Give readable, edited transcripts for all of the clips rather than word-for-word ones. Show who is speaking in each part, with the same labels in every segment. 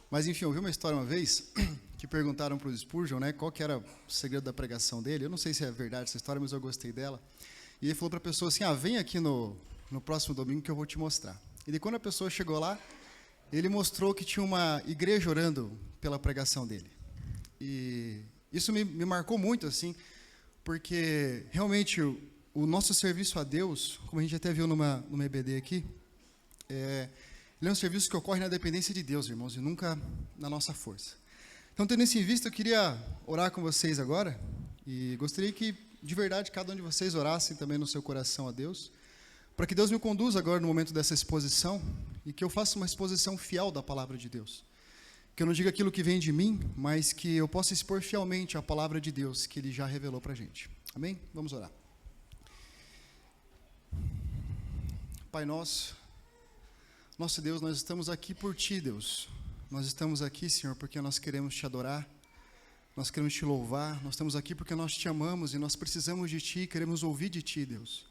Speaker 1: Mas, enfim, eu ouvi uma história uma vez que perguntaram para o Spurgeon, né, qual que era o segredo da pregação dele. Eu não sei se é verdade essa história, mas eu gostei dela. E ele falou para a pessoa assim, vem aqui no próximo domingo que eu vou te mostrar. E daí, quando a pessoa chegou lá, ele mostrou que tinha uma igreja orando pela pregação dele. E isso me marcou muito, assim, porque realmente o nosso serviço a Deus, como a gente até viu numa EBD aqui, ele é um serviço que ocorre na dependência de Deus, irmãos, e nunca na nossa força. Então, tendo isso em vista, eu queria orar com vocês agora, e gostaria que, de verdade, cada um de vocês orassem também no seu coração a Deus, para que Deus me conduza agora no momento dessa exposição, e que eu faça uma exposição fiel da palavra de Deus. Que eu não diga aquilo que vem de mim, mas que eu possa expor fielmente a palavra de Deus, que Ele já revelou para a gente. Amém? Vamos orar. Pai nosso Deus, nós estamos aqui por Ti, Deus. Nós estamos aqui, Senhor, porque nós queremos Te adorar, nós queremos Te louvar, nós estamos aqui porque nós Te amamos e nós precisamos de Ti, queremos ouvir de Ti, Deus.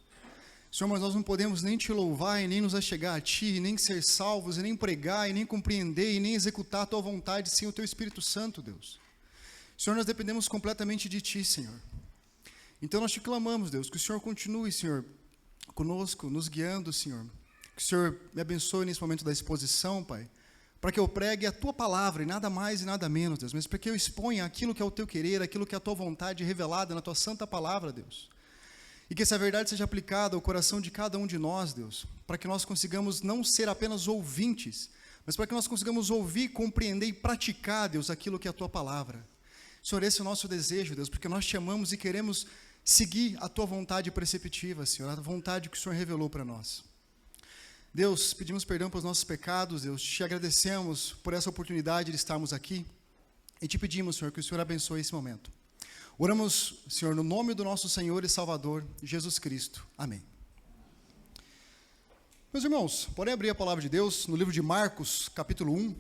Speaker 1: Senhor, mas nós não podemos nem Te louvar e nem nos achegar a Ti, e nem ser salvos, e nem pregar, e nem compreender, e nem executar a Tua vontade sem o Teu Espírito Santo, Deus. Senhor, nós dependemos completamente de Ti, Senhor. Então nós Te clamamos, Deus, que o Senhor continue, Senhor, conosco, nos guiando, Senhor. Que o Senhor me abençoe nesse momento da exposição, Pai, para que eu pregue a Tua palavra, e nada mais e nada menos, Deus, mas para que eu exponha aquilo que é o Teu querer, aquilo que é a Tua vontade revelada na Tua santa palavra, Deus. E que essa verdade seja aplicada ao coração de cada um de nós, Deus, para que nós consigamos não ser apenas ouvintes, mas para que nós consigamos ouvir, compreender e praticar, Deus, aquilo que é a Tua palavra. Senhor, esse é o nosso desejo, Deus, porque nós Te amamos e queremos seguir a Tua vontade preceptiva, Senhor, a vontade que o Senhor revelou para nós. Deus, pedimos perdão pelos nossos pecados, Deus, Te agradecemos por essa oportunidade de estarmos aqui e Te pedimos, Senhor, que o Senhor abençoe esse momento. Oramos, Senhor, no nome do nosso Senhor e Salvador, Jesus Cristo. Amém. Meus irmãos, podem abrir a palavra de Deus no livro de Marcos, capítulo 1.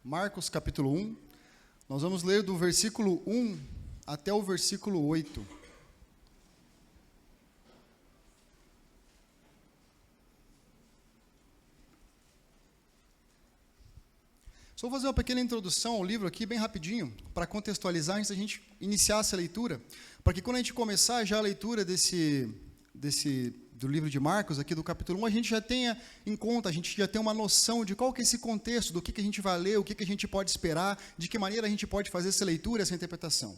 Speaker 1: Marcos, capítulo 1. Nós vamos ler do versículo 1 até o versículo 8. Só vou fazer uma pequena introdução ao livro aqui, bem rapidinho, para contextualizar, antes da gente iniciar essa leitura, para que quando a gente começar já a leitura do livro de Marcos, aqui do capítulo 1, a gente já tenha em conta, a gente já tenha uma noção de qual que é esse contexto, do que a gente vai ler, o que a gente pode esperar, de que maneira a gente pode fazer essa leitura, essa interpretação.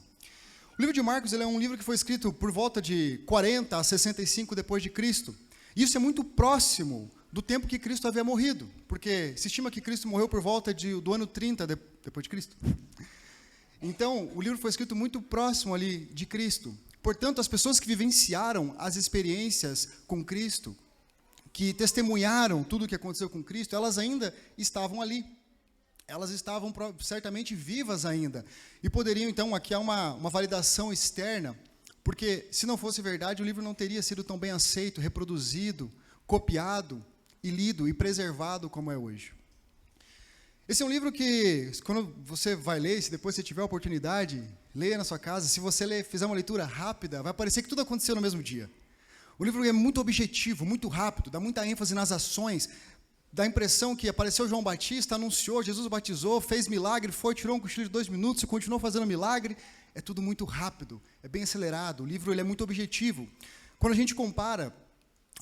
Speaker 1: O livro de Marcos ele é um livro que foi escrito por volta de 40 a 65 depois de Cristo. Isso é muito próximo do tempo que Cristo havia morrido, porque se estima que Cristo morreu por volta do ano 30 depois de Cristo. Então, o livro foi escrito muito próximo ali de Cristo. Portanto, as pessoas que vivenciaram as experiências com Cristo, que testemunharam tudo o que aconteceu com Cristo, elas ainda estavam ali. Elas estavam certamente vivas ainda. E poderiam, então, aqui há uma validação externa, porque se não fosse verdade, o livro não teria sido tão bem aceito, reproduzido, copiado, e lido e preservado como é hoje. Esse é um livro que, quando você vai ler, se depois você tiver a oportunidade, leia na sua casa, se você fizer uma leitura rápida, vai parecer que tudo aconteceu no mesmo dia. O livro é muito objetivo, muito rápido, dá muita ênfase nas ações, dá a impressão que apareceu João Batista, anunciou, Jesus batizou, fez milagre, tirou um cochilo de 2 minutos e continuou fazendo milagre. É tudo muito rápido, é bem acelerado, o livro ele é muito objetivo. Quando a gente compara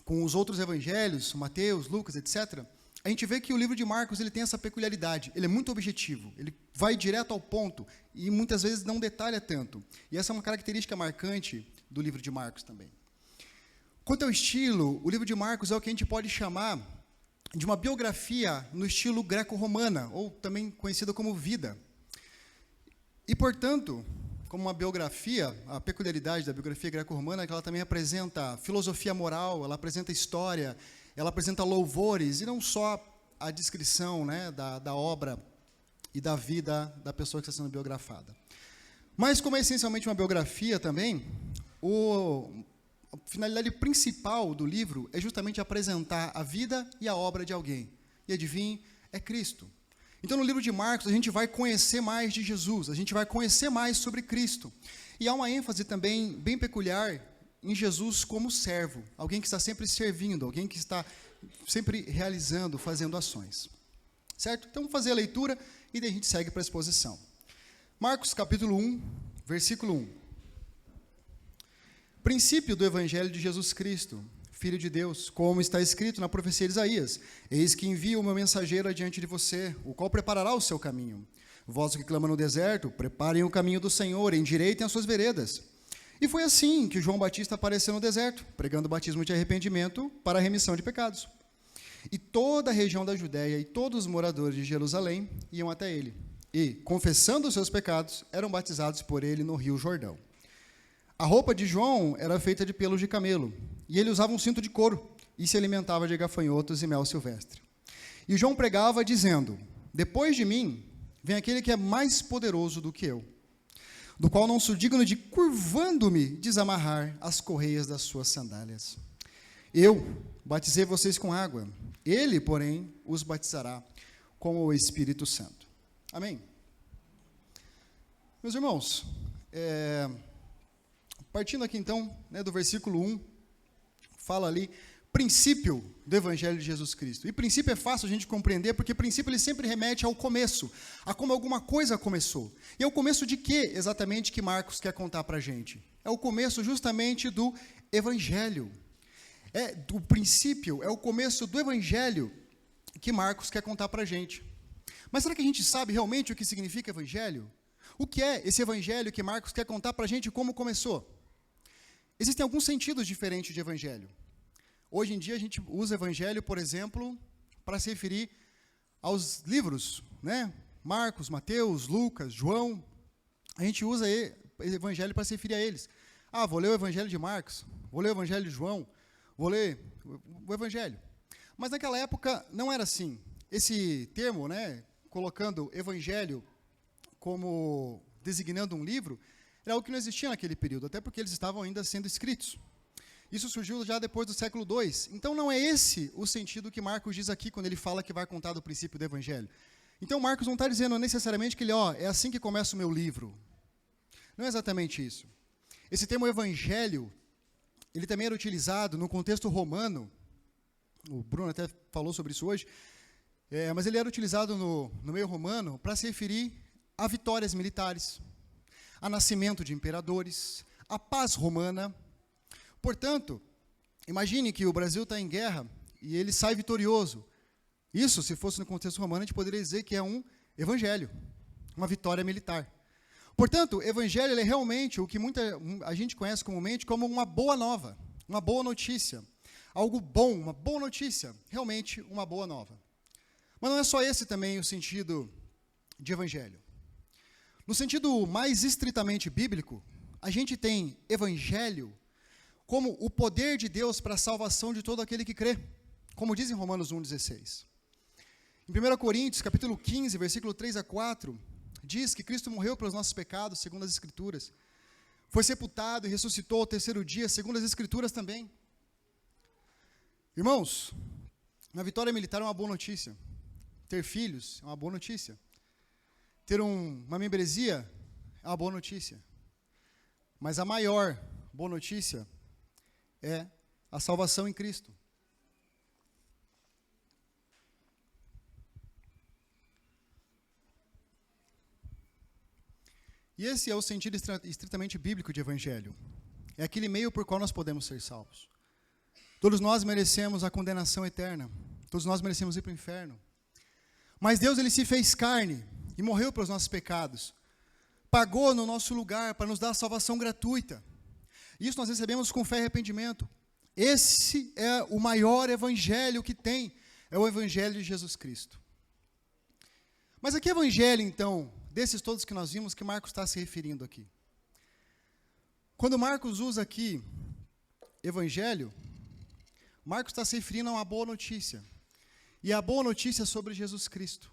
Speaker 1: com os outros evangelhos, Mateus, Lucas, etc., a gente vê que o livro de Marcos ele tem essa peculiaridade, ele é muito objetivo, ele vai direto ao ponto e muitas vezes não detalha tanto. E essa é uma característica marcante do livro de Marcos também. Quanto ao estilo, o livro de Marcos é o que a gente pode chamar de uma biografia no estilo greco-romana, ou também conhecida como vida. E, portanto, como uma biografia, a peculiaridade da biografia greco-romana é que ela também apresenta filosofia moral, ela apresenta história, ela apresenta louvores, e não só a descrição, né, da obra e da vida da pessoa que está sendo biografada. Mas, como é essencialmente uma biografia também, a finalidade principal do livro é justamente apresentar a vida e a obra de alguém. E adivinhe, é Cristo. Então, no livro de Marcos, a gente vai conhecer mais de Jesus, a gente vai conhecer mais sobre Cristo. E há uma ênfase também bem peculiar em Jesus como servo, alguém que está sempre servindo, alguém que está sempre realizando, fazendo ações. Certo? Então, vamos fazer a leitura e daí a gente segue para a exposição. Marcos, capítulo 1, versículo 1. Princípio do Evangelho de Jesus Cristo, Filho de Deus, como está escrito na profecia de Isaías: eis que envio o meu mensageiro adiante de você, o qual preparará o seu caminho. Vós que clama no deserto, preparem o caminho do Senhor, endireitem as suas veredas. E foi assim que João Batista apareceu no deserto, pregando o batismo de arrependimento para a remissão de pecados. E toda a região da Judéia e todos os moradores de Jerusalém iam até ele. E, confessando os seus pecados, eram batizados por ele no rio Jordão. A roupa de João era feita de pelos de camelo, e ele usava um cinto de couro, e se alimentava de gafanhotos e mel silvestre. E João pregava, dizendo: depois de mim, vem aquele que é mais poderoso do que eu, do qual não sou digno de, curvando-me, desamarrar as correias das suas sandálias. Eu batizei vocês com água, ele, porém, os batizará com o Espírito Santo. Amém? Meus irmãos, partindo aqui então, do versículo 1, fala ali, princípio do Evangelho de Jesus Cristo. E princípio é fácil a gente compreender, porque princípio ele sempre remete ao começo, a como alguma coisa começou. E é o começo de quê, exatamente, que Marcos quer contar para a gente? É o começo justamente do Evangelho. O princípio é o começo do Evangelho que Marcos quer contar para a gente. Mas será que a gente sabe realmente o que significa Evangelho? O que é esse Evangelho que Marcos quer contar para a gente e como começou? Existem alguns sentidos diferentes de Evangelho. Hoje em dia a gente usa Evangelho, por exemplo, para se referir aos livros, Marcos, Mateus, Lucas, João. A gente usa Evangelho para se referir a eles. Vou ler o Evangelho de Marcos, vou ler o Evangelho de João, vou ler o Evangelho. Mas naquela época não era assim. Esse termo, colocando Evangelho como designando um livro, era algo que não existia naquele período, até porque eles estavam ainda sendo escritos. Isso surgiu já depois do século II. Então, não é esse o sentido que Marcos diz aqui, quando ele fala que vai contar do princípio do Evangelho. Então, Marcos não está dizendo necessariamente que ele, é assim que começa o meu livro. Não é exatamente isso. Esse termo Evangelho, ele também era utilizado no contexto romano, o Bruno até falou sobre isso hoje, mas ele era utilizado no meio romano para se referir a vitórias militares, a nascimento de imperadores, a paz romana. Portanto, imagine que o Brasil está em guerra e ele sai vitorioso. Isso, se fosse no contexto romano, a gente poderia dizer que é um evangelho, uma vitória militar. Portanto, evangelho é realmente o que a gente conhece comumente como uma boa nova, uma boa notícia, algo bom, uma boa notícia, realmente uma boa nova. Mas não é só esse também o sentido de evangelho. No sentido mais estritamente bíblico, a gente tem evangelho como o poder de Deus para a salvação de todo aquele que crê, como diz em Romanos 1,16. Em 1 Coríntios, capítulo 15, versículo 3 a 4, diz que Cristo morreu pelos nossos pecados, segundo as Escrituras. Foi sepultado e ressuscitou ao terceiro dia, segundo as Escrituras também. Irmãos, uma vitória militar é uma boa notícia. Ter filhos é uma boa notícia. Ter uma membresia é uma boa notícia. Mas a maior boa notícia é a salvação em Cristo. E esse é o sentido estritamente bíblico de evangelho. É aquele meio por qual nós podemos ser salvos. Todos nós merecemos a condenação eterna. Todos nós merecemos ir para o inferno. Mas Deus, ele se fez carne e morreu pelos nossos pecados. Pagou no nosso lugar para nos dar a salvação gratuita. Isso nós recebemos com fé e arrependimento. Esse é o maior evangelho que tem. É o evangelho de Jesus Cristo. Mas a que evangelho, então, desses todos que nós vimos, que Marcos está se referindo aqui? Quando Marcos usa aqui evangelho, Marcos está se referindo a uma boa notícia. E a boa notícia é sobre Jesus Cristo.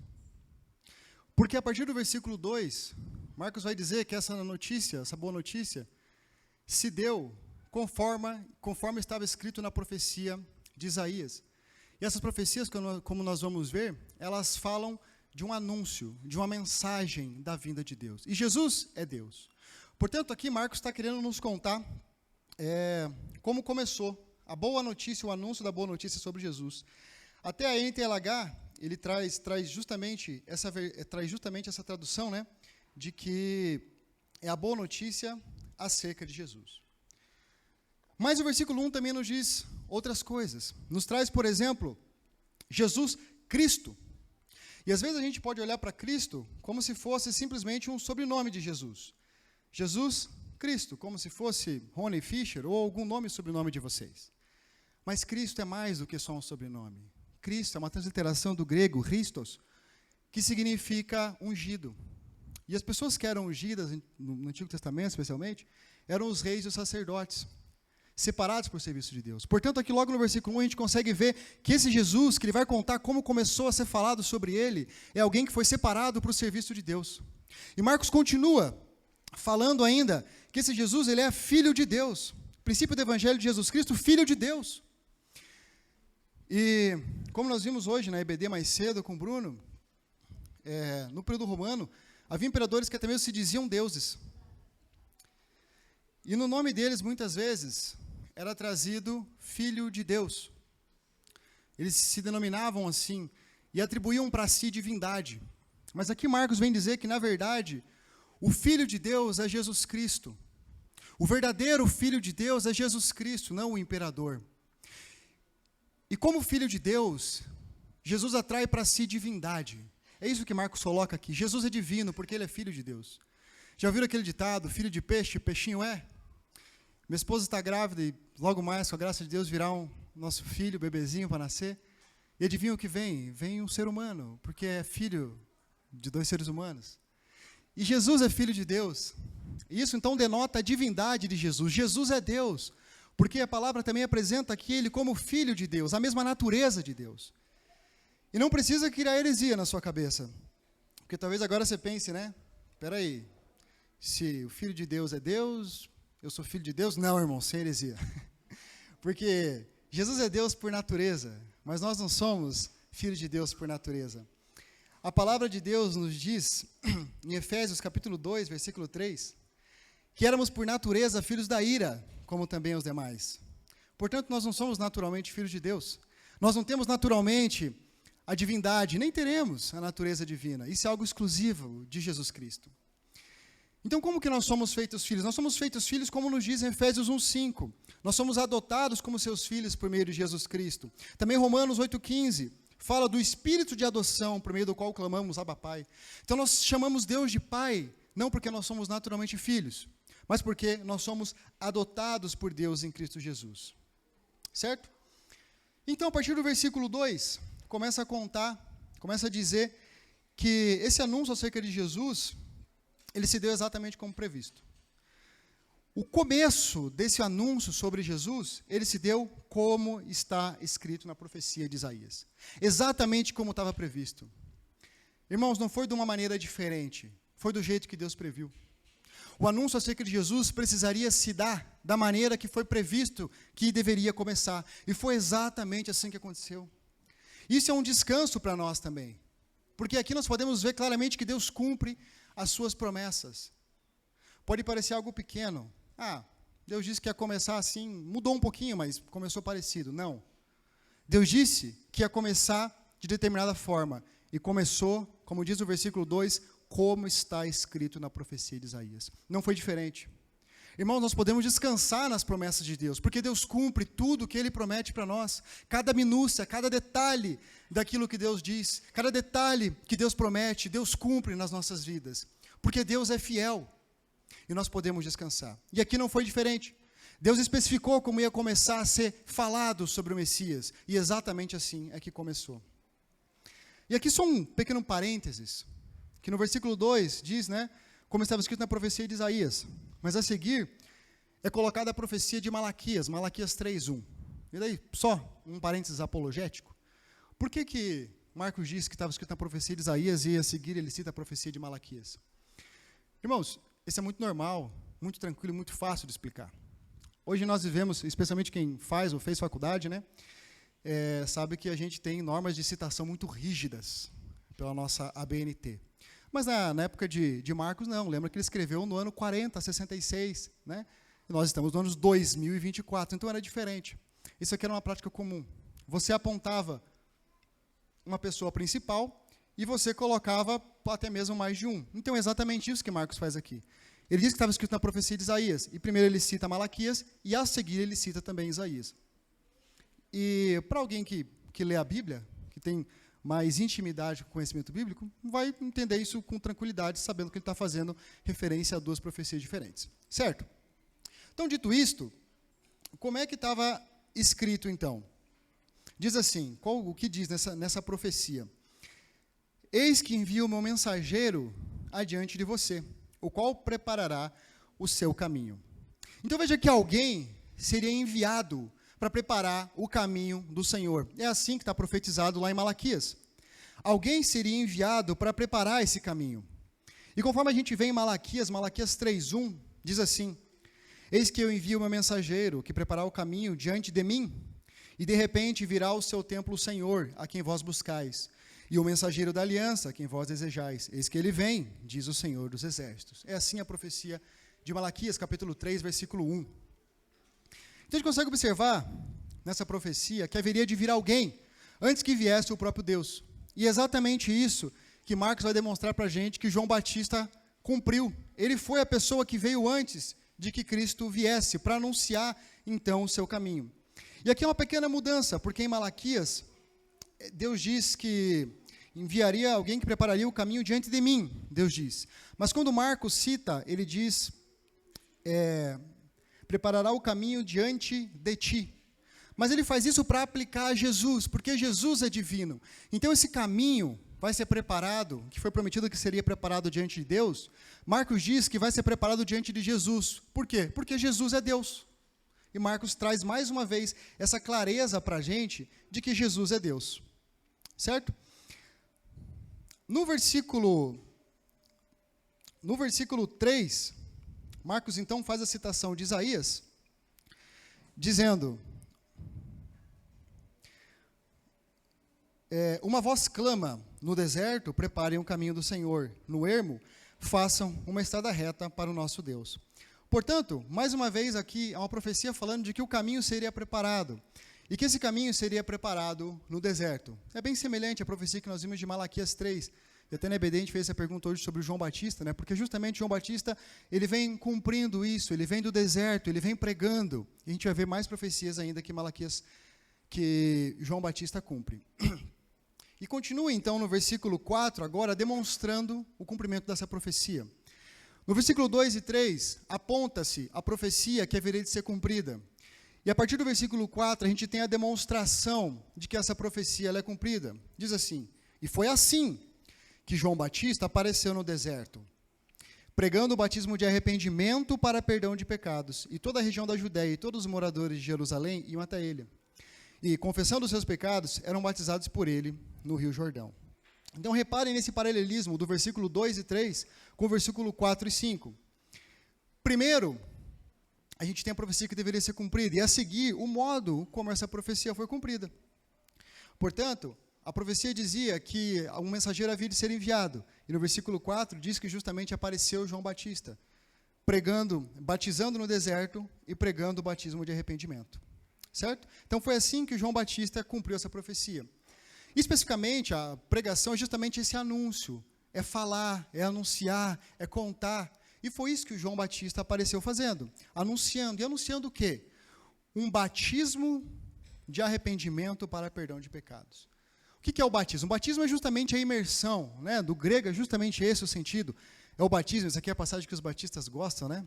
Speaker 1: Porque a partir do versículo 2, Marcos vai dizer que essa notícia, essa boa notícia, se deu conforme estava escrito na profecia de Isaías. E essas profecias, como nós vamos ver, elas falam de um anúncio, de uma mensagem da vinda de Deus. E Jesus é Deus. Portanto, aqui Marcos está querendo nos contar como começou a boa notícia, o anúncio da boa notícia sobre Jesus. Até a NTLH, ele traz justamente essa tradução, né, de que é a boa notícia acerca de Jesus. Mas o versículo 1 também nos diz outras coisas. Nos traz, por exemplo, Jesus Cristo. E às vezes a gente pode olhar para Cristo como se fosse simplesmente um sobrenome de Jesus. Jesus Cristo, como se fosse Rony Fischer ou algum nome e sobrenome de vocês. Mas Cristo é mais do que só um sobrenome. Cristo é uma transliteração do grego Christos, que significa ungido. E as pessoas que eram ungidas, no Antigo Testamento especialmente, eram os reis e os sacerdotes, separados por serviço de Deus. Portanto, aqui logo no versículo 1, a gente consegue ver que esse Jesus, que ele vai contar como começou a ser falado sobre ele, é alguém que foi separado para o serviço de Deus. E Marcos continua falando ainda que esse Jesus, ele é filho de Deus. Princípio do Evangelho de Jesus Cristo, filho de Deus. E como nós vimos hoje na EBD mais cedo com o Bruno, no período romano, havia imperadores que até mesmo se diziam deuses. E no nome deles, muitas vezes, era trazido Filho de Deus. Eles se denominavam assim e atribuíam para si divindade. Mas aqui Marcos vem dizer que, na verdade, o Filho de Deus é Jesus Cristo. O verdadeiro Filho de Deus é Jesus Cristo, não o imperador. E como Filho de Deus, Jesus atrai para si divindade. É isso que Marcos coloca aqui. Jesus é divino porque ele é Filho de Deus. Já ouviram aquele ditado, filho de peixe, peixinho é? Minha esposa está grávida e logo mais, com a graça de Deus, virá nosso filho, bebezinho para nascer. E adivinha o que vem? Vem um ser humano, porque é filho de 2 seres humanos. E Jesus é Filho de Deus. Isso então denota a divindade de Jesus. Jesus é Deus, porque a palavra também apresenta aqui ele como Filho de Deus, a mesma natureza de Deus. E não precisa criar heresia na sua cabeça, porque talvez agora você pense, né? Espera aí, se o Filho de Deus é Deus, eu sou filho de Deus? Não, irmão, sem heresia. Porque Jesus é Deus por natureza, mas nós não somos filhos de Deus por natureza. A palavra de Deus nos diz, em Efésios capítulo 2, versículo 3, que éramos por natureza filhos da ira, como também os demais. Portanto, nós não somos naturalmente filhos de Deus. Nós não temos naturalmente a divindade, nem teremos a natureza divina. Isso é algo exclusivo de Jesus Cristo. Então, como que nós somos feitos filhos? Nós somos feitos filhos como nos diz em Efésios 1:5. Nós somos adotados como seus filhos por meio de Jesus Cristo. Também Romanos 8:15 fala do espírito de adoção por meio do qual clamamos Abba Pai. Então, nós chamamos Deus de Pai, não porque nós somos naturalmente filhos, mas porque nós somos adotados por Deus em Cristo Jesus. Certo? Então, a partir do versículo 2, começa a dizer que esse anúncio acerca de Jesus, ele se deu exatamente como previsto. O começo desse anúncio sobre Jesus, ele se deu como está escrito na profecia de Isaías. Exatamente como estava previsto. Irmãos, não foi de uma maneira diferente, foi do jeito que Deus previu. O anúncio acerca de Jesus precisaria se dar da maneira que foi previsto que deveria começar. E foi exatamente assim que aconteceu. Isso é um descanso para nós também. Porque aqui nós podemos ver claramente que Deus cumpre as suas promessas. Pode parecer algo pequeno. Deus disse que ia começar assim, mudou um pouquinho, mas começou parecido. Não. Deus disse que ia começar de determinada forma. E começou, como diz o versículo 2, como está escrito na profecia de Isaías. Não foi diferente. Irmãos, nós podemos descansar nas promessas de Deus, porque Deus cumpre tudo o que Ele promete para nós. Cada minúcia, cada detalhe daquilo que Deus diz, cada detalhe que Deus promete, Deus cumpre nas nossas vidas. Porque Deus é fiel e nós podemos descansar. E aqui não foi diferente. Deus especificou como ia começar a ser falado sobre o Messias, e exatamente assim é que começou. E aqui só um pequeno parênteses, que no versículo 2 diz, como estava escrito na profecia de Isaías. Mas a seguir é colocada a profecia de Malaquias 3:1. E daí, só um parênteses apologético. Por que Marcos disse que estava escrito na profecia de Isaías e a seguir ele cita a profecia de Malaquias? Irmãos, isso é muito normal, muito tranquilo, muito fácil de explicar. Hoje nós vivemos, especialmente quem faz ou fez faculdade, sabe que a gente tem normas de citação muito rígidas. pela nossa ABNT. Mas na época de Marcos, não. Lembra que ele escreveu no ano 40, 66, né? Nós estamos no ano 2024, então era diferente. Isso aqui era uma prática comum. Você apontava uma pessoa principal e você colocava até mesmo mais de um. Então é exatamente isso que Marcos faz aqui. Ele diz que estava escrito na profecia de Isaías, e primeiro ele cita Malaquias, e a seguir ele cita também Isaías. E para alguém que lê a Bíblia, que tem mais intimidade com o conhecimento bíblico, vai entender isso com tranquilidade, sabendo que ele está fazendo referência a duas profecias diferentes. Certo? Então, dito isto, como é que estava escrito, então? Diz assim, o que diz nessa profecia? Eis que envio o meu mensageiro adiante de você, o qual preparará o seu caminho. Então, veja que alguém seria enviado para preparar o caminho do Senhor. É assim que está profetizado lá em Malaquias. Alguém seria enviado para preparar esse caminho. E conforme a gente vê em Malaquias 3:1, diz assim: eis que eu envio o meu mensageiro, que preparará o caminho diante de mim, e de repente virá ao seu templo o Senhor, a quem vós buscais, e o mensageiro da aliança, a quem vós desejais. Eis que ele vem, diz o Senhor dos Exércitos. É assim a profecia de Malaquias, capítulo 3, versículo 1. Então a gente consegue observar nessa profecia que haveria de vir alguém antes que viesse o próprio Deus. E é exatamente isso que Marcos vai demonstrar para a gente que João Batista cumpriu. Ele foi a pessoa que veio antes de que Cristo viesse, para anunciar, então, o seu caminho. E aqui é uma pequena mudança, porque em Malaquias, Deus diz que enviaria alguém que prepararia o caminho diante de mim, Deus diz. Mas quando Marcos cita, ele diz, preparará o caminho diante de ti. Mas ele faz isso para aplicar a Jesus, porque Jesus é divino. Então esse caminho vai ser preparado, que foi prometido que seria preparado diante de Deus, Marcos diz que vai ser preparado diante de Jesus. Por quê? Porque Jesus é Deus. E Marcos traz mais uma vez essa clareza para a gente de que Jesus é Deus. Certo? No versículo 3, Marcos então faz a citação de Isaías, dizendo: uma voz clama no deserto, preparem o caminho do Senhor. No ermo, façam uma estrada reta para o nosso Deus. Portanto, mais uma vez aqui, há uma profecia falando de que o caminho seria preparado. E que esse caminho seria preparado no deserto. É bem semelhante à profecia que nós vimos de Malaquias 3. E até na EBD a gente fez essa pergunta hoje sobre o João Batista, né? Porque justamente João Batista, ele vem cumprindo isso, ele vem do deserto, ele vem pregando. E a gente vai ver mais profecias ainda que Malaquias, que João Batista cumpre. E continua então no versículo 4, agora demonstrando o cumprimento dessa profecia. No versículo 2 e 3, aponta-se a profecia que haveria de ser cumprida. E a partir do versículo 4, a gente tem a demonstração de que essa profecia ela é cumprida. Diz assim: e foi assim que João Batista apareceu no deserto, pregando o batismo de arrependimento para perdão de pecados. E toda a região da Judéia e todos os moradores de Jerusalém iam até ele. E, confessando os seus pecados, eram batizados por ele no Rio Jordão. Então, reparem nesse paralelismo do versículo 2 e 3 com o versículo 4 e 5. Primeiro, a gente tem a profecia que deveria ser cumprida, e a seguir, o modo como essa profecia foi cumprida. Portanto, a profecia dizia que um mensageiro havia de ser enviado, e no versículo 4 diz que justamente apareceu João Batista, batizando no deserto e pregando o batismo de arrependimento. Certo? Então foi assim que João Batista cumpriu essa profecia. Especificamente, a pregação é justamente esse anúncio, é falar, é anunciar, é contar. E foi isso que o João Batista apareceu fazendo, anunciando. E anunciando o quê? Um batismo de arrependimento para perdão de pecados. O que é o batismo? O batismo é justamente a imersão, né? Do grego é justamente esse o sentido. É o batismo, essa aqui é a passagem que os batistas gostam, né?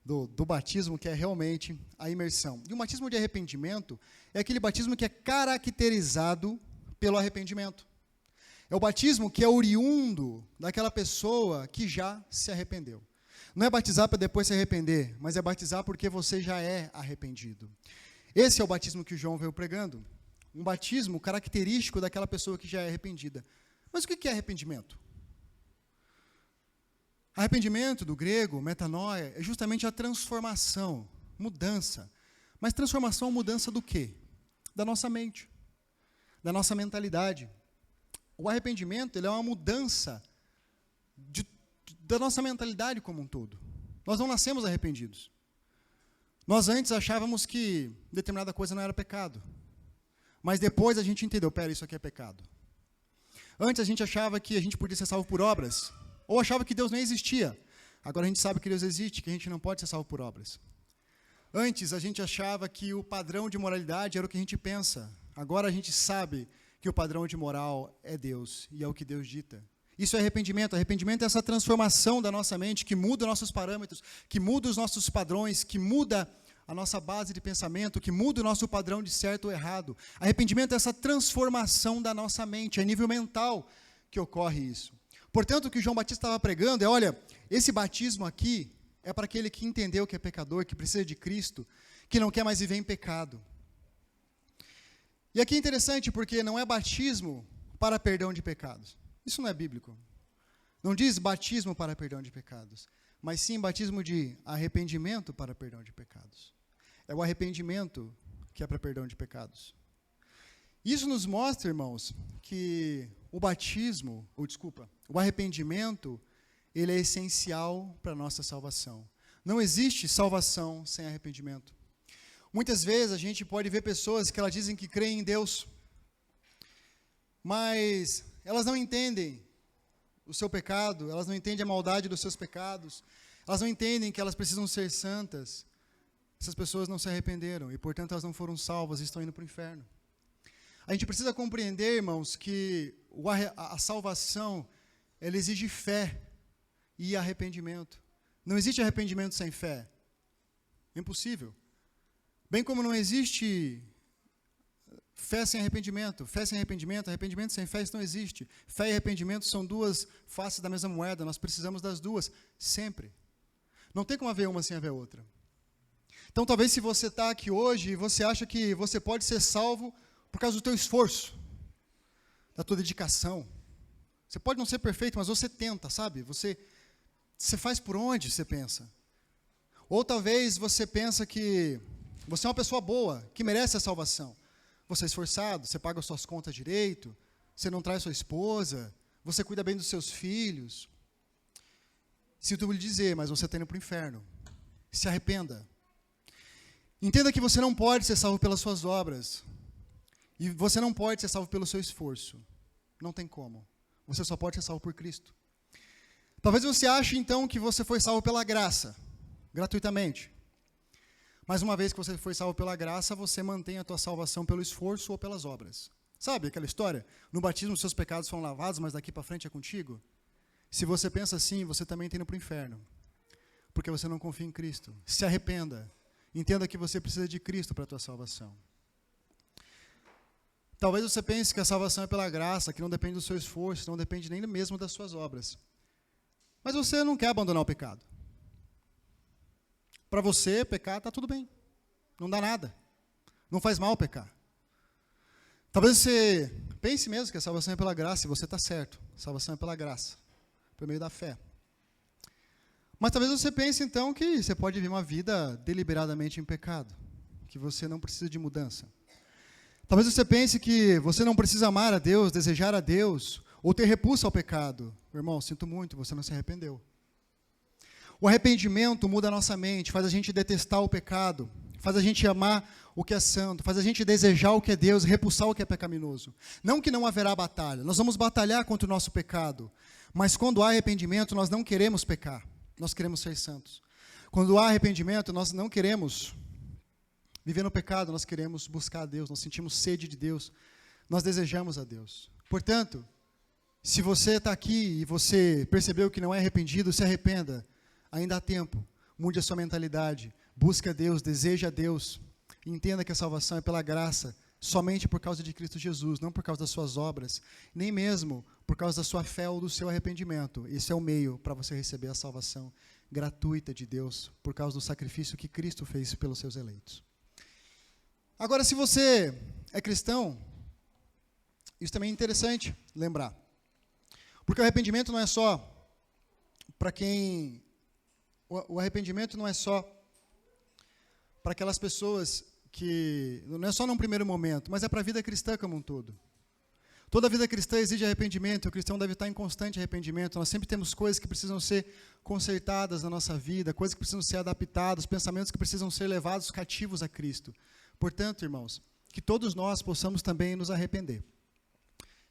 Speaker 1: Do batismo, que é realmente a imersão. E o batismo de arrependimento é aquele batismo que é caracterizado pelo arrependimento. É o batismo que é oriundo daquela pessoa que já se arrependeu. Não é batizar para depois se arrepender, mas é batizar porque você já é arrependido. Esse é o batismo que o João veio pregando. Um batismo característico daquela pessoa que já é arrependida. Mas o que é arrependimento? Arrependimento, do grego, metanoia, é justamente a transformação, mudança. Mas transformação, mudança do quê? Da nossa mente, da nossa mentalidade. o arrependimento ele é uma mudança da nossa mentalidade como um todo. Nós não nascemos arrependidos. Nós antes achávamos que determinada coisa não era pecado. Mas depois a gente entendeu, pera, isso aqui é pecado. Antes a gente achava que a gente podia ser salvo por obras, ou achava que Deus nem existia. Agora a gente sabe que Deus existe, que a gente não pode ser salvo por obras. Antes a gente achava que o padrão de moralidade era o que a gente pensa. Agora a gente sabe que o padrão de moral é Deus, e é o que Deus dita. Isso é arrependimento. Arrependimento é essa transformação da nossa mente, que muda nossos parâmetros, que muda os nossos padrões, que muda a nossa base de pensamento, que muda o nosso padrão de certo ou errado. Arrependimento é essa transformação da nossa mente, é nível mental que ocorre isso. Portanto, o que João Batista estava pregando é, olha, esse batismo aqui é para aquele que entendeu que é pecador, que precisa de Cristo, que não quer mais viver em pecado. E aqui é interessante porque não é batismo para perdão de pecados. Isso não é bíblico. Não diz batismo para perdão de pecados, mas sim batismo de arrependimento para perdão de pecados. É o arrependimento que é para perdão de pecados. Isso nos mostra, irmãos, que o arrependimento, ele é essencial para a nossa salvação. Não existe salvação sem arrependimento. Muitas vezes a gente pode ver pessoas que elas dizem que creem em Deus, mas elas não entendem o seu pecado, elas não entendem a maldade dos seus pecados, elas não entendem que elas precisam ser santas. Essas pessoas não se arrependeram e, portanto, elas não foram salvas e estão indo para o inferno. A gente precisa compreender, irmãos, que a salvação, ela exige fé e arrependimento. Não existe arrependimento sem fé. Impossível. Bem como não existe fé sem arrependimento. Fé sem arrependimento, arrependimento sem fé, isso não existe. Fé e arrependimento são duas faces da mesma moeda. Nós precisamos das duas, sempre. Não tem como haver uma sem haver outra. Então, talvez se você está aqui hoje e você acha que você pode ser salvo por causa do teu esforço, da tua dedicação. Você pode não ser perfeito, mas você tenta, sabe? Você faz por onde você pensa. Ou talvez você pensa que você é uma pessoa boa, que merece a salvação. Você é esforçado, você paga as suas contas direito, você não trai sua esposa, você cuida bem dos seus filhos. Sinto lhe dizer, mas você está indo para o inferno. Se arrependa. Entenda que você não pode ser salvo pelas suas obras. E você não pode ser salvo pelo seu esforço. Não tem como. Você só pode ser salvo por Cristo. Talvez você ache, então, que você foi salvo pela graça, gratuitamente. Mas uma vez que você foi salvo pela graça, você mantém a tua salvação pelo esforço ou pelas obras. Sabe aquela história? No batismo, seus pecados foram lavados, mas daqui para frente é contigo? Se você pensa assim, você também está indo para o inferno. Porque você não confia em Cristo. Se arrependa. Entenda que você precisa de Cristo para a tua salvação. Talvez você pense que a salvação é pela graça, que não depende do seu esforço, não depende nem mesmo das suas obras. Mas você não quer abandonar o pecado. Para você, pecar está tudo bem. Não dá nada. Não faz mal pecar. Talvez você pense mesmo que a salvação é pela graça, e você está certo. A salvação é pela graça, por meio da fé. Mas talvez você pense, então, que você pode viver uma vida deliberadamente em pecado, que você não precisa de mudança. Talvez você pense que você não precisa amar a Deus, desejar a Deus, ou ter repulsa ao pecado. Irmão, sinto muito, você não se arrependeu. O arrependimento muda a nossa mente, faz a gente detestar o pecado, faz a gente amar o que é santo, faz a gente desejar o que é Deus, repulsar o que é pecaminoso. Não que não haverá batalha, nós vamos batalhar contra o nosso pecado, mas quando há arrependimento, nós não queremos pecar, nós queremos ser santos. Quando há arrependimento, nós não queremos viver no pecado, nós queremos buscar a Deus, nós sentimos sede de Deus, nós desejamos a Deus. Portanto, se você está aqui e você percebeu que não é arrependido, se arrependa. Ainda há tempo. Mude a sua mentalidade. Busque a Deus, deseje a Deus. Entenda que a salvação é pela graça, somente por causa de Cristo Jesus, não por causa das suas obras, nem mesmo por causa da sua fé ou do seu arrependimento. Esse é o meio para você receber a salvação gratuita de Deus, por causa do sacrifício que Cristo fez pelos seus eleitos. Agora, se você é cristão, isso também é interessante lembrar. Porque o arrependimento não é só para quem... O arrependimento não é só para aquelas pessoas que... Não é só num primeiro momento, mas é para a vida cristã como um todo. Toda a vida cristã exige arrependimento, o cristão deve estar em constante arrependimento. Nós sempre temos coisas que precisam ser consertadas na nossa vida, coisas que precisam ser adaptadas, pensamentos que precisam ser levados cativos a Cristo. Portanto, irmãos, que todos nós possamos também nos arrepender.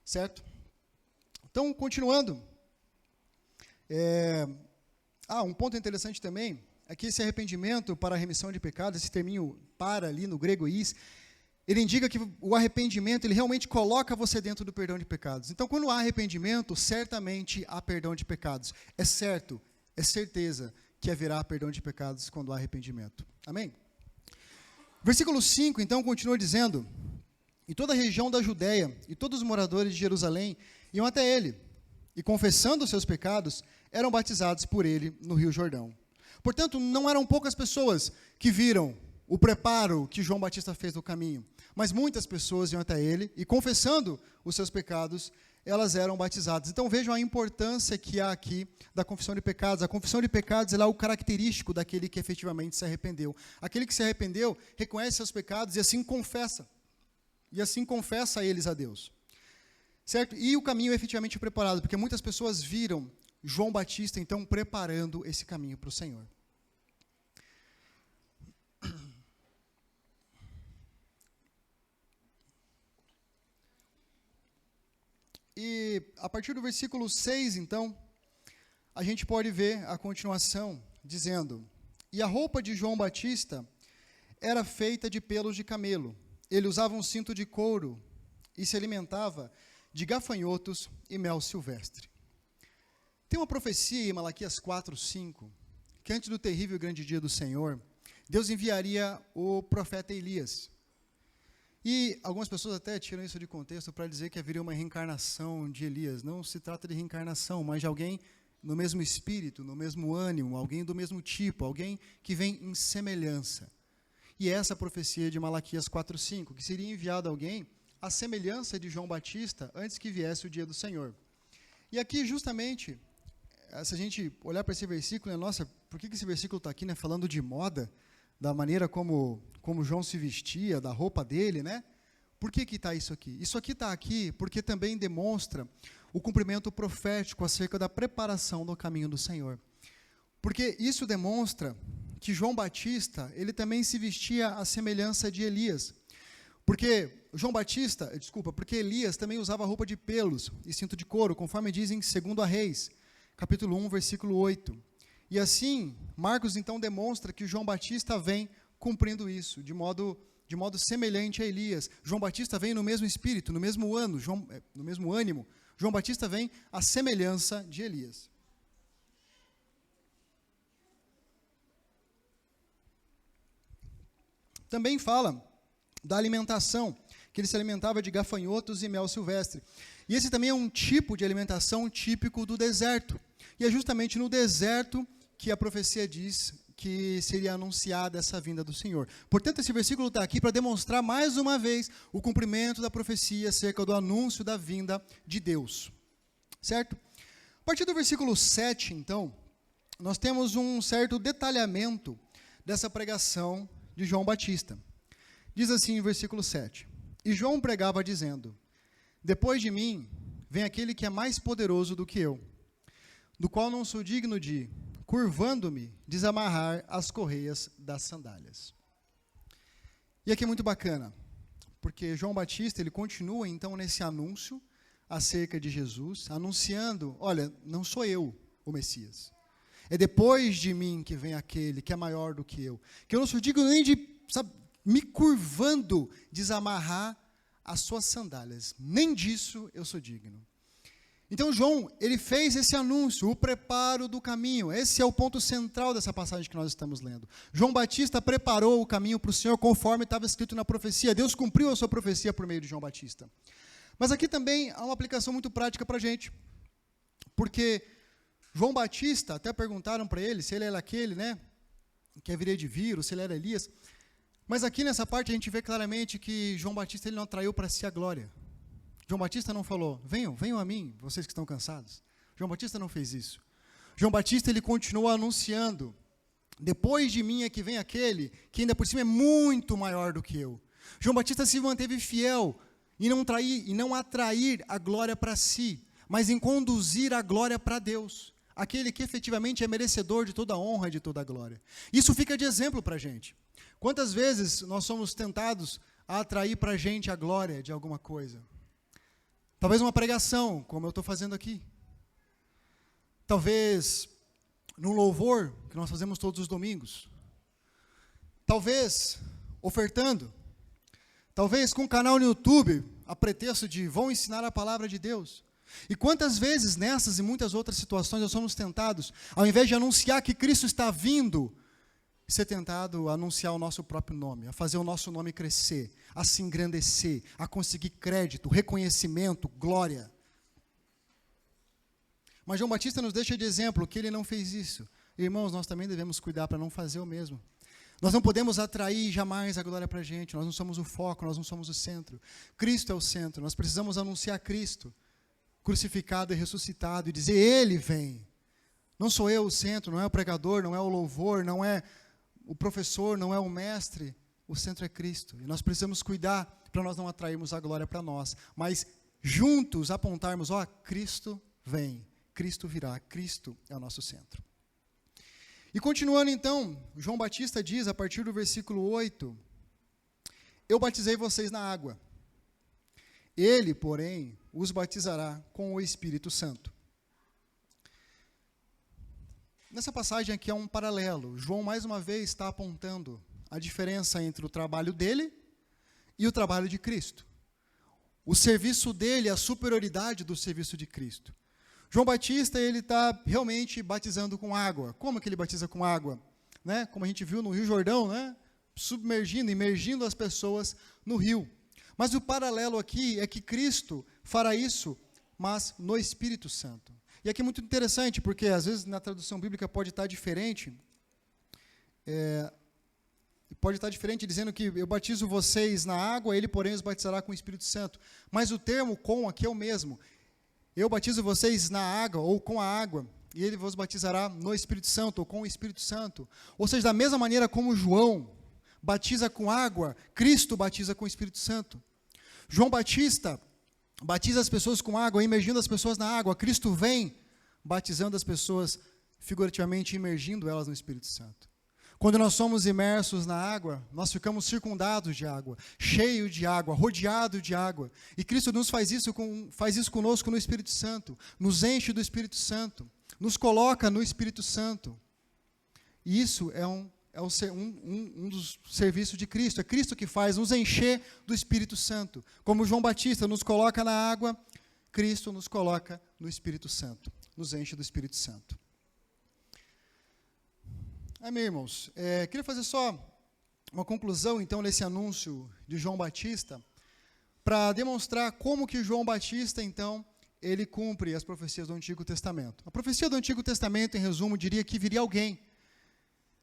Speaker 1: Certo? Então, continuando. Um ponto interessante também é que esse arrependimento para a remissão de pecados, esse terminho para ali no grego is, ele indica que o arrependimento, ele realmente coloca você dentro do perdão de pecados. Então, quando há arrependimento, certamente há perdão de pecados. É certo, é certeza que haverá perdão de pecados quando há arrependimento. Amém? Versículo 5, então, continua dizendo: e toda a região da Judéia e todos os moradores de Jerusalém iam até ele, e confessando os seus pecados, eram batizados por ele no Rio Jordão. Portanto, não eram poucas pessoas que viram o preparo que João Batista fez no caminho, mas muitas pessoas iam até ele e, confessando os seus pecados, elas eram batizadas. Então vejam a importância que há aqui da confissão de pecados. A confissão de pecados ela é o característico daquele que efetivamente se arrependeu. Aquele que se arrependeu reconhece seus pecados e assim confessa. E assim confessa eles a Deus. Certo? E o caminho é efetivamente preparado, porque muitas pessoas viram João Batista, então, preparando esse caminho para o Senhor. E a partir do versículo 6, então, a gente pode ver a continuação, dizendo: e a roupa de João Batista era feita de pelos de camelo. Ele usava um cinto de couro e se alimentava de gafanhotos e mel silvestre. Tem uma profecia em Malaquias 4:5, que antes do terrível e grande dia do Senhor, Deus enviaria o profeta Elias. E algumas pessoas até tiram isso de contexto para dizer que haveria uma reencarnação de Elias. Não se trata de reencarnação, mas de alguém no mesmo espírito, no mesmo ânimo, alguém do mesmo tipo, alguém que vem em semelhança. E essa profecia de Malaquias 4:5, que seria enviado alguém à semelhança de João Batista antes que viesse o dia do Senhor. E aqui, justamente, se a gente olhar para esse versículo, nossa, por que esse versículo está aqui, falando de moda, da maneira como João se vestia, da roupa dele, Por que está isso aqui? Isso aqui está aqui porque também demonstra o cumprimento profético acerca da preparação do caminho do Senhor. Porque isso demonstra que João Batista, ele também se vestia à semelhança de Elias. Porque Elias também usava roupa de pelos e cinto de couro, conforme dizem em 2 Reis, capítulo 1, versículo 8. E assim, Marcos então demonstra que João Batista vem cumprindo isso, de modo semelhante a Elias. João Batista vem no mesmo espírito, no mesmo ânimo. João Batista vem à semelhança de Elias. Também fala da alimentação, que ele se alimentava de gafanhotos e mel silvestre. E esse também é um tipo de alimentação típico do deserto. E é justamente no deserto que a profecia diz que seria anunciada essa vinda do Senhor. Portanto, esse versículo está aqui para demonstrar mais uma vez o cumprimento da profecia acerca do anúncio da vinda de Deus. Certo? A partir do versículo 7, então, nós temos um certo detalhamento dessa pregação de João Batista. Diz assim em versículo 7: e João pregava dizendo: depois de mim vem aquele que é mais poderoso do que eu, do qual não sou digno de, curvando-me, desamarrar as correias das sandálias. E aqui é muito bacana, porque João Batista, ele continua então nesse anúncio acerca de Jesus, anunciando: olha, não sou eu o Messias, é depois de mim que vem aquele que é maior do que eu não sou digno nem de, me curvando, desamarrar as suas sandálias, nem disso eu sou digno. Então João, ele fez esse anúncio, o preparo do caminho. Esse é o ponto central dessa passagem que nós estamos lendo. João Batista preparou o caminho para o Senhor conforme estava escrito na profecia. Deus cumpriu a sua profecia por meio de João Batista. Mas aqui também há uma aplicação muito prática para a gente. Porque João Batista, até perguntaram para ele se ele era aquele, que haveria de vir, ou se ele era Elias. Mas aqui nessa parte a gente vê claramente que João Batista ele não atraiu para si a glória. João Batista não falou: venham a mim, vocês que estão cansados. João Batista não fez isso. João Batista ele continuou anunciando: depois de mim é que vem aquele que ainda por cima é muito maior do que eu. João Batista se manteve fiel e não atrair a glória para si, mas em conduzir a glória para Deus, aquele que efetivamente é merecedor de toda a honra e de toda a glória. Isso fica de exemplo para a gente. Quantas vezes nós somos tentados a atrair para a gente a glória de alguma coisa? Talvez uma pregação, como eu estou fazendo aqui. Talvez num louvor, que nós fazemos todos os domingos. Talvez ofertando. Talvez com um canal no YouTube, a pretexto de vão ensinar a palavra de Deus. E quantas vezes nessas e muitas outras situações nós somos tentados, ao invés de anunciar que Cristo está vindo, ser tentado a anunciar o nosso próprio nome, a fazer o nosso nome crescer, a se engrandecer, a conseguir crédito, reconhecimento, glória. Mas João Batista nos deixa de exemplo que ele não fez isso. Irmãos, nós também devemos cuidar para não fazer o mesmo. Nós não podemos atrair jamais a glória para a gente, nós não somos o foco, nós não somos o centro. Cristo é o centro, nós precisamos anunciar Cristo, crucificado e ressuscitado, e dizer, Ele vem. Não sou eu o centro, não é o pregador, não é o louvor, não é o professor, não é o mestre, o centro é Cristo. E nós precisamos cuidar para nós não atrairmos a glória para nós, mas juntos apontarmos, Cristo vem, Cristo virá, Cristo é o nosso centro. E continuando então, João Batista diz, a partir do versículo 8, eu batizei vocês na água. Ele, porém, os batizará com o Espírito Santo. Nessa passagem aqui é um paralelo. João, mais uma vez, está apontando a diferença entre o trabalho dele e o trabalho de Cristo. O serviço dele, a superioridade do serviço de Cristo. João Batista, ele está realmente batizando com água. Como que ele batiza com água? Né? Como a gente viu no Rio Jordão, né? Imergindo as pessoas no rio. Mas o paralelo aqui é que Cristo fará isso, mas no Espírito Santo. E aqui é muito interessante, porque às vezes na tradução bíblica pode estar diferente. Pode estar diferente, dizendo que eu batizo vocês na água, ele, porém, os batizará com o Espírito Santo. Mas o termo com aqui é o mesmo. Eu batizo vocês na água, ou com a água, e ele vos batizará no Espírito Santo, ou com o Espírito Santo. Ou seja, da mesma maneira como João batiza com água, Cristo batiza com o Espírito Santo. João Batista batiza as pessoas com água, imergindo as pessoas na água. Cristo vem batizando as pessoas, figurativamente imergindo elas no Espírito Santo. Quando nós somos imersos na água, nós ficamos circundados de água, cheio de água, rodeado de água. E Cristo nos faz isso conosco no Espírito Santo, nos enche do Espírito Santo, nos coloca no Espírito Santo. E isso é um dos serviços de Cristo. É Cristo que faz nos encher do Espírito Santo. Como João Batista nos coloca na água, Cristo nos coloca no Espírito Santo, nos enche do Espírito Santo. Amém, irmãos? Queria fazer só uma conclusão, então, nesse anúncio de João Batista, para demonstrar como que João Batista, então, ele cumpre as profecias do Antigo Testamento. A profecia do Antigo Testamento, em resumo, diria que viria alguém.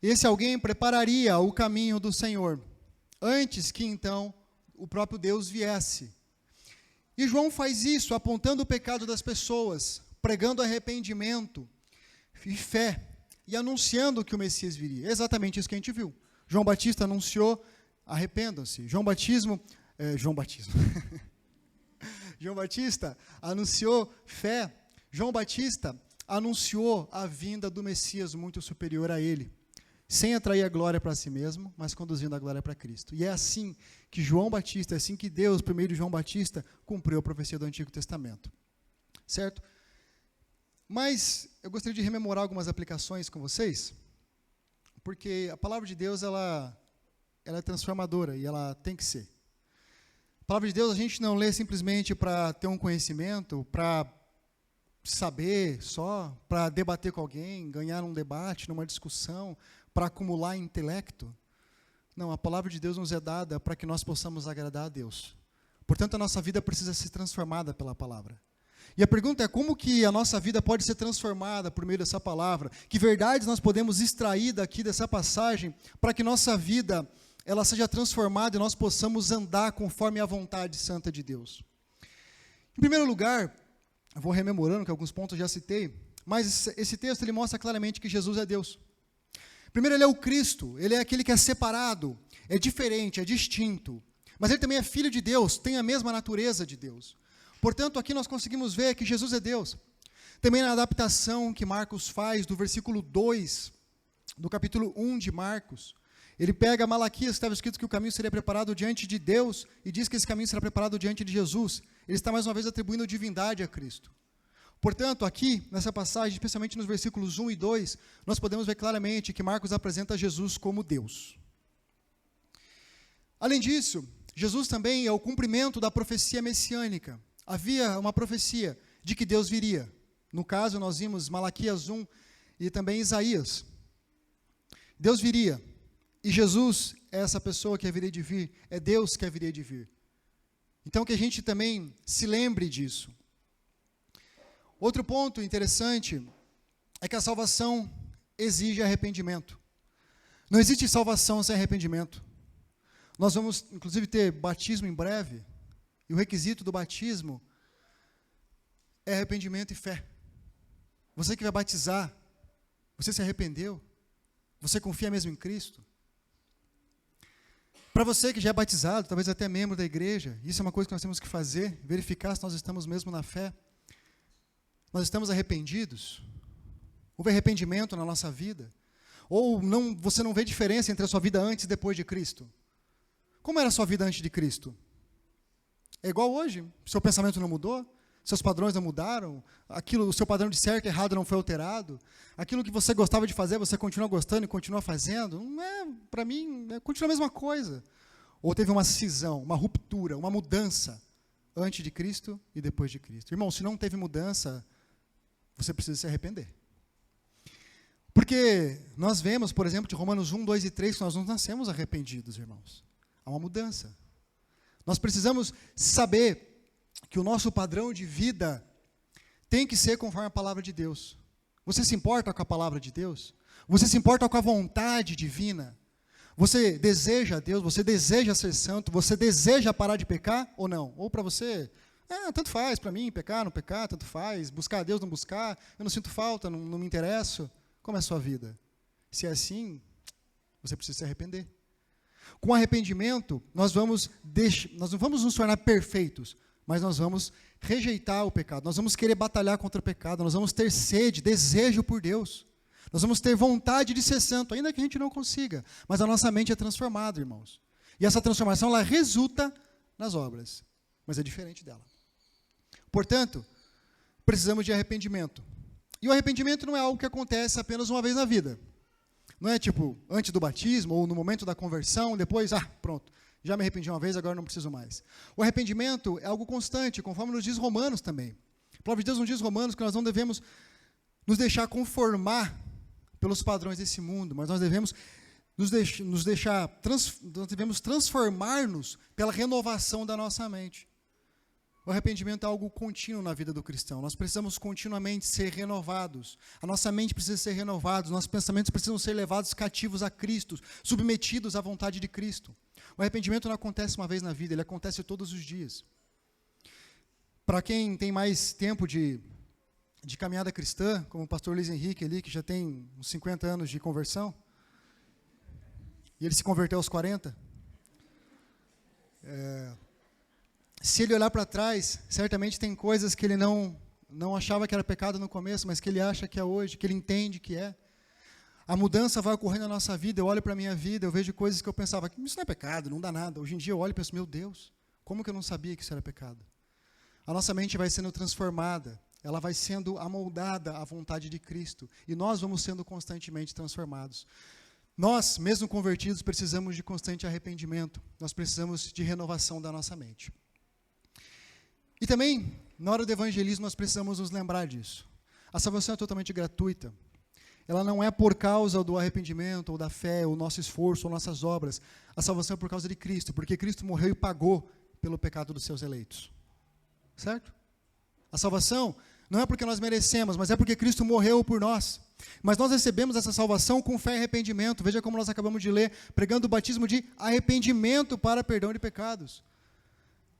Speaker 1: Esse alguém prepararia o caminho do Senhor, antes que, então, o próprio Deus viesse. E João faz isso, apontando o pecado das pessoas, pregando arrependimento e fé, e anunciando que o Messias viria. É exatamente isso que a gente viu. João Batista anunciou, arrependam-se. João Batista anunciou fé. João Batista anunciou a vinda do Messias muito superior a ele, sem atrair a glória para si mesmo, mas conduzindo a glória para Cristo. E é assim que João Batista, é assim que Deus, por meio de João Batista, cumpriu a profecia do Antigo Testamento. Certo? Mas eu gostaria de rememorar algumas aplicações com vocês, porque a palavra de Deus, ela é transformadora, e ela tem que ser. A palavra de Deus a gente não lê simplesmente para ter um conhecimento, para saber só, para debater com alguém, ganhar um debate, numa discussão, para acumular intelecto. Não, a palavra de Deus nos é dada para que nós possamos agradar a Deus. Portanto, a nossa vida precisa ser transformada pela palavra. E a pergunta é como que a nossa vida pode ser transformada por meio dessa palavra? Que verdades nós podemos extrair daqui dessa passagem para que nossa vida ela seja transformada e nós possamos andar conforme a vontade santa de Deus? Em primeiro lugar, eu vou rememorando que alguns pontos eu já citei, mas esse texto ele mostra claramente que Jesus é Deus. Primeiro, ele é o Cristo, ele é aquele que é separado, é diferente, é distinto. Mas ele também é filho de Deus, tem a mesma natureza de Deus. Portanto, aqui nós conseguimos ver que Jesus é Deus. Também na adaptação que Marcos faz do versículo 2, do capítulo 1 de Marcos, ele pega Malaquias, que estava escrito que o caminho seria preparado diante de Deus, e diz que esse caminho será preparado diante de Jesus. Ele está mais uma vez atribuindo divindade a Cristo. Portanto, aqui, nessa passagem, especialmente nos versículos 1 e 2, nós podemos ver claramente que Marcos apresenta Jesus como Deus. Além disso, Jesus também é o cumprimento da profecia messiânica. Havia uma profecia de que Deus viria. No caso, nós vimos Malaquias 1 e também Isaías. Deus viria. E Jesus é essa pessoa que haveria de vir. É Deus que haveria de vir. Então, que a gente também se lembre disso. Outro ponto interessante é que a salvação exige arrependimento. Não existe salvação sem arrependimento. Nós vamos, inclusive, ter batismo em breve, e o requisito do batismo é arrependimento e fé. Você que vai batizar, você se arrependeu? Você confia mesmo em Cristo? Para você que já é batizado, talvez até membro da igreja, isso é uma coisa que nós temos que fazer, verificar se nós estamos mesmo na fé. Nós estamos arrependidos? Houve arrependimento na nossa vida? Ou não, você não vê diferença entre a sua vida antes e depois de Cristo? Como era a sua vida antes de Cristo? É igual hoje? Seu pensamento não mudou? Seus padrões não mudaram? O seu padrão de certo e errado não foi alterado? Aquilo que você gostava de fazer, você continua gostando e continua fazendo? Para mim, continua a mesma coisa. Ou teve uma cisão, uma ruptura, uma mudança antes de Cristo e depois de Cristo? Irmão, se não teve mudança, você precisa se arrepender. Porque nós vemos, por exemplo, de Romanos 1, 2 e 3, que nós não nascemos arrependidos, irmãos. Há uma mudança. Nós precisamos saber que o nosso padrão de vida tem que ser conforme a palavra de Deus. Você se importa com a palavra de Deus? Você se importa com a vontade divina? Você deseja Deus? Você deseja ser santo? Você deseja parar de pecar ou não? Ou para você, tanto faz para mim, pecar, não pecar, tanto faz, buscar a Deus, não buscar, eu não sinto falta, não me interesso. Como é a sua vida? Se é assim, você precisa se arrepender. Com arrependimento, nós não vamos nos tornar perfeitos, mas nós vamos rejeitar o pecado, nós vamos querer batalhar contra o pecado, nós vamos ter sede, desejo por Deus, nós vamos ter vontade de ser santo, ainda que a gente não consiga, mas a nossa mente é transformada, irmãos. E essa transformação, ela resulta nas obras, mas é diferente dela. Portanto, precisamos de arrependimento. E o arrependimento não é algo que acontece apenas uma vez na vida. Não é tipo, antes do batismo, ou no momento da conversão, depois, pronto, já me arrependi uma vez, agora não preciso mais. O arrependimento é algo constante, conforme nos diz Romanos também. A palavra de Deus nos diz Romanos que nós não devemos nos deixar conformar pelos padrões desse mundo, mas nós devemos nós devemos transformar-nos pela renovação da nossa mente. O arrependimento é algo contínuo na vida do cristão. Nós precisamos continuamente ser renovados. A nossa mente precisa ser renovada. Nossos pensamentos precisam ser levados cativos a Cristo, submetidos à vontade de Cristo. O arrependimento não acontece uma vez na vida, ele acontece todos os dias. Para quem tem mais tempo de caminhada cristã, como o pastor Luiz Henrique ali, que já tem uns 50 anos de conversão, e ele se converteu aos 40, se ele olhar para trás, certamente tem coisas que ele não achava que era pecado no começo, mas que ele acha que é hoje, que ele entende que é. A mudança vai ocorrer na nossa vida. Eu olho para a minha vida, eu vejo coisas que eu pensava, isso não é pecado, não dá nada. Hoje em dia eu olho e penso, meu Deus, como que eu não sabia que isso era pecado? A nossa mente vai sendo transformada, ela vai sendo amoldada à vontade de Cristo, e nós vamos sendo constantemente transformados. Nós, mesmo convertidos, precisamos de constante arrependimento, nós precisamos de renovação da nossa mente. E também, na hora do evangelismo, nós precisamos nos lembrar disso. A salvação é totalmente gratuita. Ela não é por causa do arrependimento, ou da fé, ou nosso esforço, ou nossas obras. A salvação é por causa de Cristo, porque Cristo morreu e pagou pelo pecado dos seus eleitos. Certo? A salvação não é porque nós merecemos, mas é porque Cristo morreu por nós. Mas nós recebemos essa salvação com fé e arrependimento. Veja como nós acabamos de ler, pregando o batismo de arrependimento para perdão de pecados.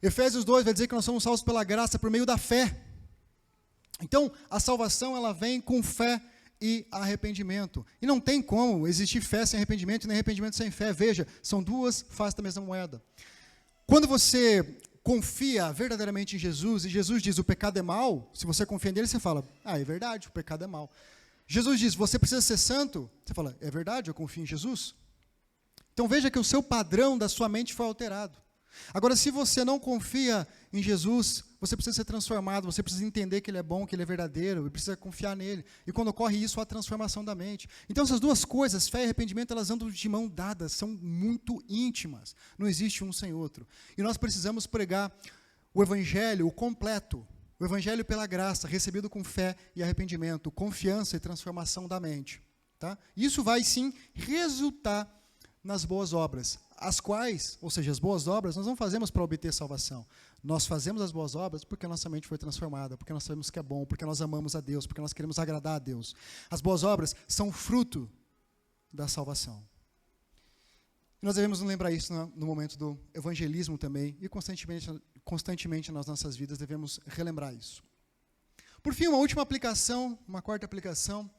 Speaker 1: Efésios 2 vai dizer que nós somos salvos pela graça por meio da fé. Então, a salvação ela vem com fé e arrependimento. E não tem como existir fé sem arrependimento e nem arrependimento sem fé. Veja, são duas faces da mesma moeda. Quando você confia verdadeiramente em Jesus, e Jesus diz, o pecado é mau, se você confia nele, você fala, é verdade, o pecado é mau. Jesus diz, você precisa ser santo, você fala, é verdade, eu confio em Jesus. Então veja que o seu padrão da sua mente foi alterado. Agora, se você não confia em Jesus, você precisa ser transformado, você precisa entender que Ele é bom, que Ele é verdadeiro, e precisa confiar nele. E quando ocorre isso, há a transformação da mente. Então, essas duas coisas, fé e arrependimento, elas andam de mão dadas, são muito íntimas. Não existe um sem outro. E nós precisamos pregar o Evangelho, o completo. O Evangelho pela graça, recebido com fé e arrependimento, confiança e transformação da mente. Tá? Isso vai, sim, resultar nas boas obras, as quais, ou seja, as boas obras, nós não fazemos para obter salvação. Nós fazemos as boas obras porque a nossa mente foi transformada, porque nós sabemos que é bom, porque nós amamos a Deus, porque nós queremos agradar a Deus. As boas obras são fruto da salvação. E nós devemos nos lembrar isso no momento do evangelismo também, e constantemente nas nossas vidas devemos relembrar isso. Por fim, uma última aplicação, uma quarta aplicação,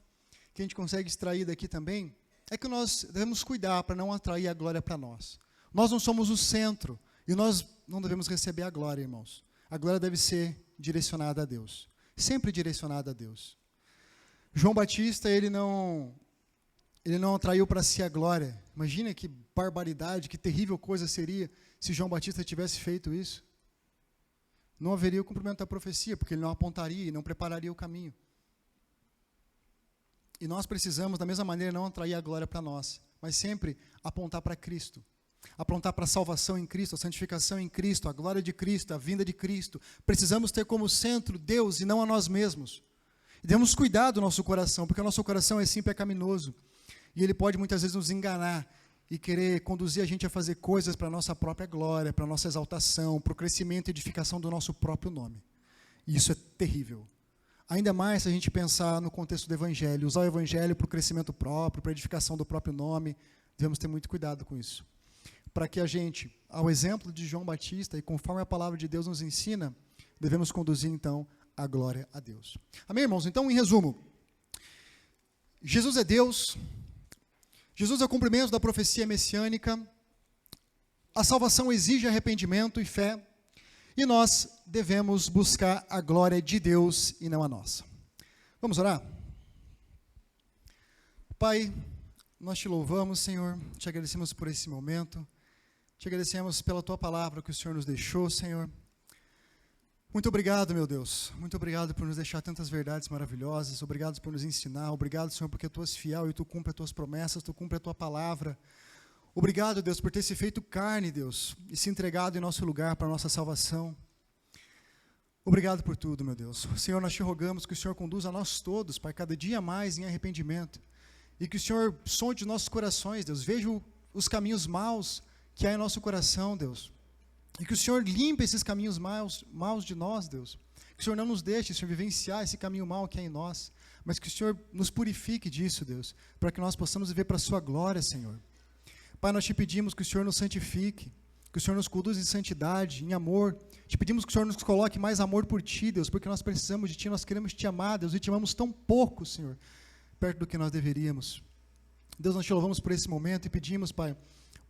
Speaker 1: que a gente consegue extrair daqui também, é que nós devemos cuidar para não atrair a glória para nós. Nós não somos o centro, e nós não devemos receber a glória, irmãos. A glória deve ser direcionada a Deus, sempre direcionada a Deus. João Batista, ele não atraiu para si a glória. Imagina que barbaridade, que terrível coisa seria se João Batista tivesse feito isso. Não haveria o cumprimento da profecia, porque ele não apontaria e não prepararia o caminho. E nós precisamos, da mesma maneira, não atrair a glória para nós, mas sempre apontar para Cristo. Apontar para a salvação em Cristo, a santificação em Cristo, a glória de Cristo, a vinda de Cristo. Precisamos ter como centro Deus e não a nós mesmos. E devemos cuidar do nosso coração, porque o nosso coração é sim pecaminoso. E ele pode muitas vezes nos enganar e querer conduzir a gente a fazer coisas para a nossa própria glória, para a nossa exaltação, para o crescimento e edificação do nosso próprio nome. E isso é terrível. Ainda mais se a gente pensar no contexto do Evangelho, usar o Evangelho para o crescimento próprio, para a edificação do próprio nome, devemos ter muito cuidado com isso. Para que a gente, ao exemplo de João Batista, e conforme a palavra de Deus nos ensina, devemos conduzir, então, a glória a Deus. Amém, irmãos? Então, em resumo, Jesus é Deus, Jesus é o cumprimento da profecia messiânica, a salvação exige arrependimento e fé, e nós devemos buscar a glória de Deus e não a nossa. Vamos orar? Pai, nós te louvamos, Senhor, te agradecemos por esse momento, te agradecemos pela tua palavra que o Senhor nos deixou, Senhor. Muito obrigado, meu Deus, muito obrigado por nos deixar tantas verdades maravilhosas, obrigado por nos ensinar, obrigado, Senhor, porque tu és fiel e tu cumpre as tuas promessas, tu cumpre a tua palavra. Obrigado, Deus, por ter se feito carne, Deus, e se entregado em nosso lugar para a nossa salvação. Obrigado por tudo, meu Deus. Senhor, nós te rogamos que o Senhor conduza a nós todos, Pai, cada dia mais em arrependimento. E que o Senhor sonde nossos corações, Deus. Veja os caminhos maus que há em nosso coração, Deus. E que o Senhor limpe esses caminhos maus de nós, Deus. Que o Senhor não nos deixe, Senhor, vivenciar esse caminho mau que há em nós. Mas que o Senhor nos purifique disso, Deus. Para que nós possamos viver para a sua glória, Senhor. Pai, nós te pedimos que o Senhor nos santifique, que o Senhor nos conduza em santidade, em amor. Te pedimos que o Senhor nos coloque mais amor por Ti, Deus, porque nós precisamos de Ti, nós queremos Te amar, Deus, e Te amamos tão pouco, Senhor, perto do que nós deveríamos. Deus, nós Te louvamos por esse momento e pedimos, Pai,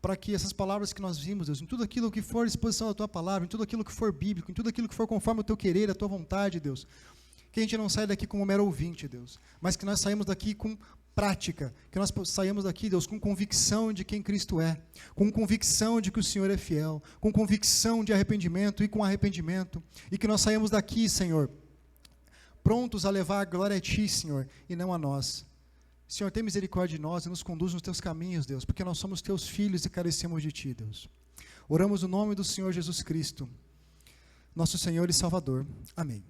Speaker 1: para que essas palavras que nós vimos, Deus, em tudo aquilo que for exposição da Tua palavra, em tudo aquilo que for bíblico, em tudo aquilo que for conforme o Teu querer, a Tua vontade, Deus, que a gente não saia daqui como um mero ouvinte, Deus, mas que nós saímos daqui com prática, que nós saímos daqui, Deus, com convicção de quem Cristo é, com convicção de que o Senhor é fiel, com convicção de arrependimento e com arrependimento, e que nós saímos daqui, Senhor, prontos a levar a glória a Ti, Senhor, e não a nós. Senhor, tem misericórdia de nós e nos conduz nos Teus caminhos, Deus, porque nós somos Teus filhos e carecemos de Ti, Deus. Oramos no nome do Senhor Jesus Cristo, nosso Senhor e Salvador. Amém.